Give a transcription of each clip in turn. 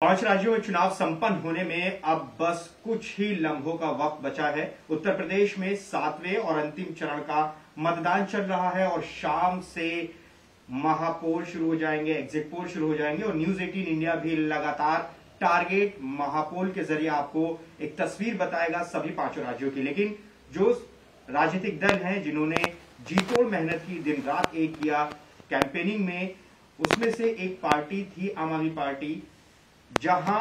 पांच राज्यों में चुनाव संपन्न होने में अब बस कुछ ही लम्हों का वक्त बचा है। उत्तर प्रदेश में 7वें और अंतिम चरण का मतदान चल रहा है और शाम से महापोल शुरू हो जाएंगे, एग्जिट पोल शुरू हो जाएंगे और न्यूज 18 इंडिया भी लगातार टारगेट महापोल के जरिए आपको एक तस्वीर बताएगा सभी पांचों राज्यों की। लेकिन जो राजनीतिक दल हैं जिन्होंने जी तोड़ मेहनत की, दिन रात एक किया कैंपेनिंग में, उसमें से एक पार्टी थी आम आदमी पार्टी, जहां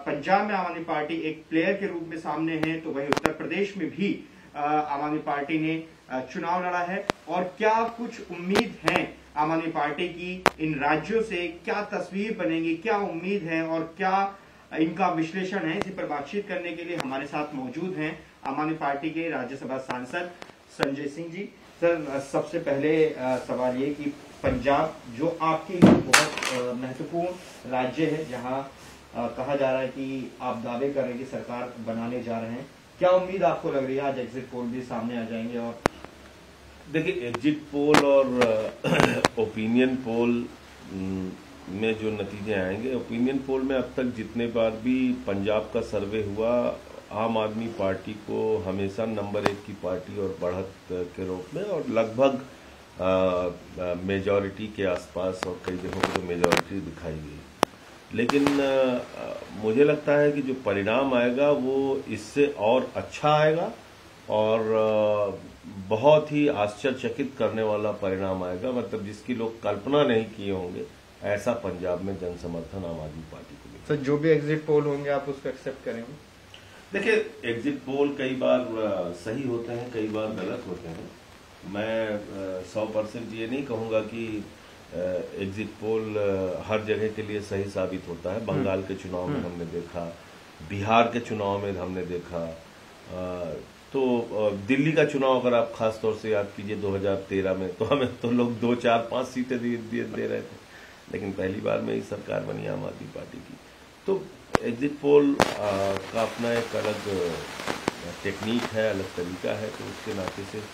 पंजाब में आम आदमी पार्टी एक प्लेयर के रूप में सामने है, तो वहीं उत्तर प्रदेश में भी आम आदमी पार्टी ने चुनाव लड़ा है। और क्या कुछ उम्मीद है आम आदमी पार्टी की इन राज्यों से, क्या तस्वीर बनेगी, क्या उम्मीद है और क्या इनका विश्लेषण है, इसी पर बातचीत करने के लिए हमारे साथ मौजूद हैं आम आदमी पार्टी के राज्यसभा सांसद संजय सिंह जी। सर, सबसे पहले सवाल ये कि पंजाब जो आपके लिए बहुत महत्वपूर्ण राज्य है, जहां कहा जा रहा है कि आप दावे कर रहे हैं कि सरकार बनाने जा रहे हैं, क्या उम्मीद आपको लग रही है? आज एग्जिट पोल भी सामने आ जाएंगे और देखिए, एग्जिट पोल और ओपिनियन पोल में जो नतीजे आएंगे, ओपिनियन पोल में अब तक जितने बार भी पंजाब का सर्वे हुआ, आम आदमी पार्टी को हमेशा नंबर 1 की पार्टी और बढ़त के रूप में और लगभग मेजॉरिटी के आसपास और कई जगहों पर तो मेजॉरिटी दिखाई गई। लेकिन मुझे लगता है कि जो परिणाम आएगा वो इससे और अच्छा आएगा और बहुत ही आश्चर्यचकित करने वाला परिणाम आएगा, मतलब जिसकी लोग कल्पना नहीं किए होंगे, ऐसा पंजाब में जन समर्थन आम आदमी पार्टी को मिलेगा। तो जो भी एग्जिट पोल होंगे आप उसको एक्सेप्ट करेंगे? देखिए, एग्जिट पोल कई बार सही होते हैं, कई बार गलत होते हैं। मैं 100% ये नहीं कहूंगा कि एग्जिट पोल हर जगह के लिए सही साबित होता है। बंगाल के चुनाव में हमने देखा, बिहार के चुनाव में हमने देखा, तो दिल्ली का चुनाव अगर आप खास तौर से याद कीजिए 2013 में, तो हमें तो लोग 2, 4, 5 सीटें दे रहे थे, लेकिन पहली बार में ही सरकार बनी आम आदमी पार्टी की। तो एग्जिट पोल का अपना एक अलग टेक्निक है, अलग तरीका है, तो उसके नाते से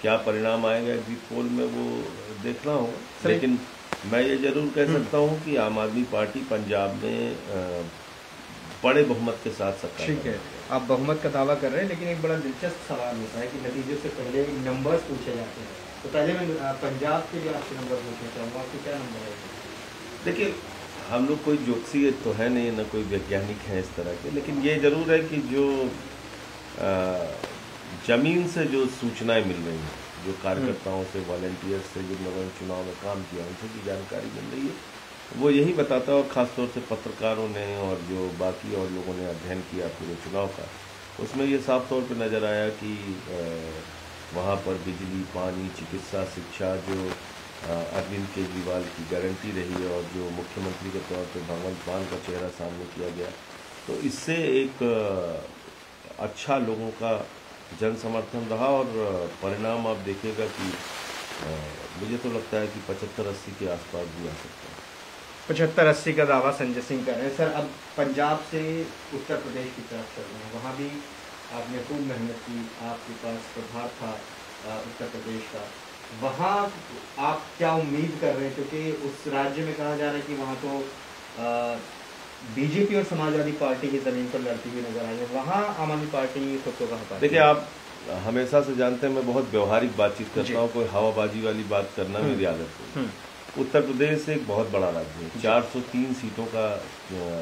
क्या परिणाम आएगा एग्जिट पोल में वो देखना होगा। लेकिन मैं ये जरूर कह सकता हूँ कि आम आदमी पार्टी पंजाब में बड़े बहुमत के साथ सरकार। ठीक है, आप बहुमत का दावा कर रहे हैं, लेकिन एक बड़ा दिलचस्प सवाल होता है कि नतीजे से पहले नंबर्स पूछे जाते हैं। तो पहले मैं पंजाब के लिए आपसे नंबर पूछना चाहूँगा, आपको क्या नंबर है? देखिए, हम लोग कोई ज्योतिषी तो है नहीं, न कोई वैज्ञानिक है इस तरह के, लेकिन ये जरूर है कि जो जमीन से जो सूचनाएं मिल रही हैं, जो कार्यकर्ताओं से, वॉलंटियर्स से, जिन लोगों ने चुनाव में काम किया, उनसे की जानकारी मिल रही है, वो यही बताता है। और खासतौर से पत्रकारों ने और जो बाकी और लोगों ने अध्ययन किया पूरे चुनाव का, उसमें ये साफ तौर पर नजर आया कि वहाँ पर बिजली, पानी, चिकित्सा, शिक्षा जो अरविंद केजरीवाल की गारंटी रही है और जो मुख्यमंत्री के तौर पर भगवंत मान का चेहरा सामने किया गया, तो इससे एक अच्छा लोगों का जन समर्थन रहा और परिणाम आप देखिएगा कि मुझे तो लगता है कि 75-80 के आसपास भी आ सकता है। 75-80 का दावा संजय सिंह कर रहे हैं। सर, अब पंजाब से उत्तर प्रदेश की तरफ चल रहे हैं, वहाँ भी आपने खूब मेहनत की, आपके पास प्रभाव था उत्तर प्रदेश का, वहाँ आप क्या उम्मीद कर रहे हैं? क्योंकि उस राज्य में कहा जा रहा है कि वहाँ तो बीजेपी और समाजवादी पार्टी की जमीन पर लड़ती हुई नजर आई है, वहाँ आम आदमी पार्टी खुद को कहाँ पाती है? देखिए, आप हमेशा से जानते हैं मैं बहुत व्यवहारिक बातचीत करता हूँ, कोई हवाबाजी वाली बात करना मेरी आदत है। उत्तर प्रदेश एक बहुत बड़ा राज्य है, 403 सीटों का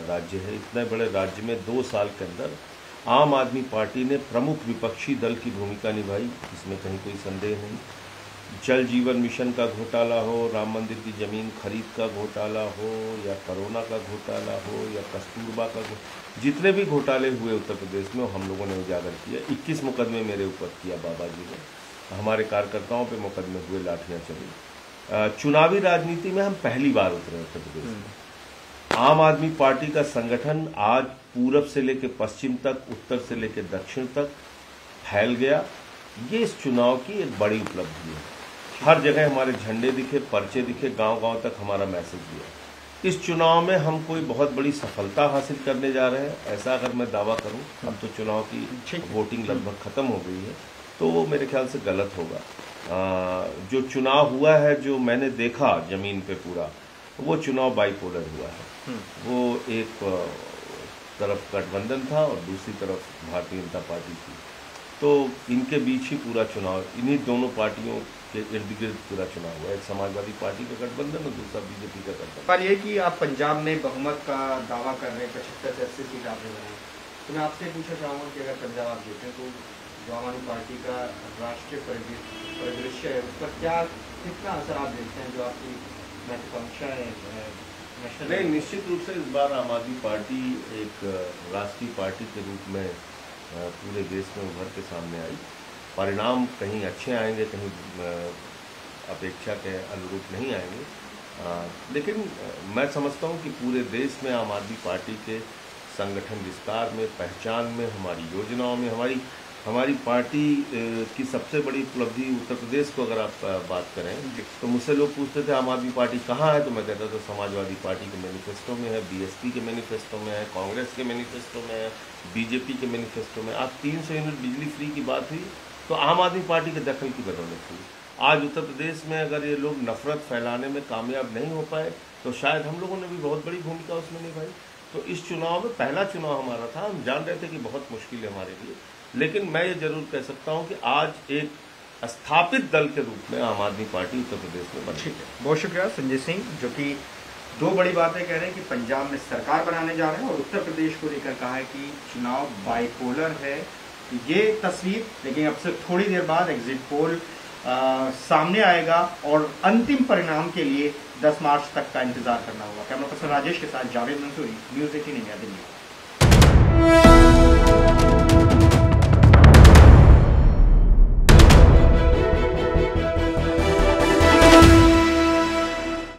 राज्य है। इतने बड़े राज्य में 2 साल के अंदर आम आदमी पार्टी ने प्रमुख विपक्षी दल की भूमिका निभाई, इसमें कहीं कोई संदेह नहीं। जल जीवन मिशन का घोटाला हो, राम मंदिर की जमीन खरीद का घोटाला हो, या कोरोना का घोटाला हो, या कस्तूरबा का जितने भी घोटाले हुए उत्तर प्रदेश में, हम लोगों ने उजागर किया। 21 मुकदमे मेरे ऊपर किया बाबा जी ने, हमारे कार्यकर्ताओं पे मुकदमे हुए, लाठियां चली। चुनावी राजनीति में हम पहली बार उतरे उत्तर प्रदेश में। आम आदमी पार्टी का संगठन आज पूरब से लेकर पश्चिम तक, उत्तर से लेकर दक्षिण तक फैल गया। ये इस चुनाव की एक बड़ी उपलब्धि है। हर जगह हमारे झंडे दिखे, पर्चे दिखे, गांव-गांव तक हमारा मैसेज दिया। इस चुनाव में हम कोई बहुत बड़ी सफलता हासिल करने जा रहे हैं, ऐसा अगर मैं दावा करूं, अब तो चुनाव की वोटिंग लगभग खत्म हो गई है, तो वो मेरे ख्याल से गलत होगा। जो चुनाव हुआ है, जो मैंने देखा जमीन पे पूरा, वो चुनाव बाइपोलर हुआ है। वो एक तरफ गठबंधन था और दूसरी तरफ भारतीय जनता पार्टी थी, तो इनके बीच ही पूरा चुनाव, इन्हीं दोनों पार्टियों के इर्द गिर्द पूरा चुनाव हुआ। एक समाजवादी पार्टी का गठबंधन और दूसरा बीजेपी का गठबंधन। पर ये कि आप पंजाब में बहुमत का दावा कर रहे हैं, 75 से 80 सीट आपने बनाई, तो मैं आपसे पूछना चाहूँगा कि अगर पंजाब आप देखें तो जो आम आदमी पार्टी का राष्ट्रीय परिदृश्य है उस पर कितना असर आप देखते हैं, जो आपकी महत्वाकांक्षा है नेशनल? नहीं, निश्चित रूप से इस बार आम आदमी पार्टी एक राष्ट्रीय पार्टी के रूप में पूरे देश में उभर के सामने आई। परिणाम कहीं अच्छे आएंगे, कहीं अपेक्षा के अनुरूप नहीं आएंगे, लेकिन मैं समझता हूं कि पूरे देश में आम आदमी पार्टी के संगठन विस्तार में, पहचान में, हमारी योजनाओं में, हमारी पार्टी की सबसे बड़ी उपलब्धि उत्तर प्रदेश को अगर आप बात करें तो मुझसे लोग पूछते थे आम आदमी पार्टी कहाँ है, तो मैं कहता था समाजवादी पार्टी के मैनिफेस्टो में है, बीएसपी के मैनिफेस्टो में है, कांग्रेस के मैनिफेस्टो में है, बीजेपी के मैनिफेस्टो में। आज 300 यूनिट बिजली फ्री की बात हुई तो आम आदमी पार्टी के दखल की बदौलत हुई। आज उत्तर प्रदेश में अगर ये लोग नफरत फैलाने में कामयाब नहीं हो पाए तो शायद हम लोगों ने भी बहुत बड़ी भूमिका उसमें निभाई। तो इस चुनाव में पहला चुनाव हमारा था, हम जान रहे थे कि बहुत मुश्किल है हमारे लिए, लेकिन मैं ये जरूर कह सकता हूं कि आज एक स्थापित दल के रूप में आम आदमी पार्टी उत्तर प्रदेश में बनी। ठीक है, बहुत शुक्रिया संजय सिंह, जो कि दो बड़ी बातें कह रहे हैं कि पंजाब में सरकार बनाने जा रहे हैं और उत्तर प्रदेश को लेकर कहा है कि चुनाव बाइपोलर है। ये तस्वीर, लेकिन अब से थोड़ी देर बाद एग्जिट पोल सामने आएगा और अंतिम परिणाम के लिए 10 मार्च तक का इंतजार करना होगा। कैमरा पर्सन राजेश के साथ जावेद मंसूरी, न्यूज़ 18 इंडिया, दिल्ली।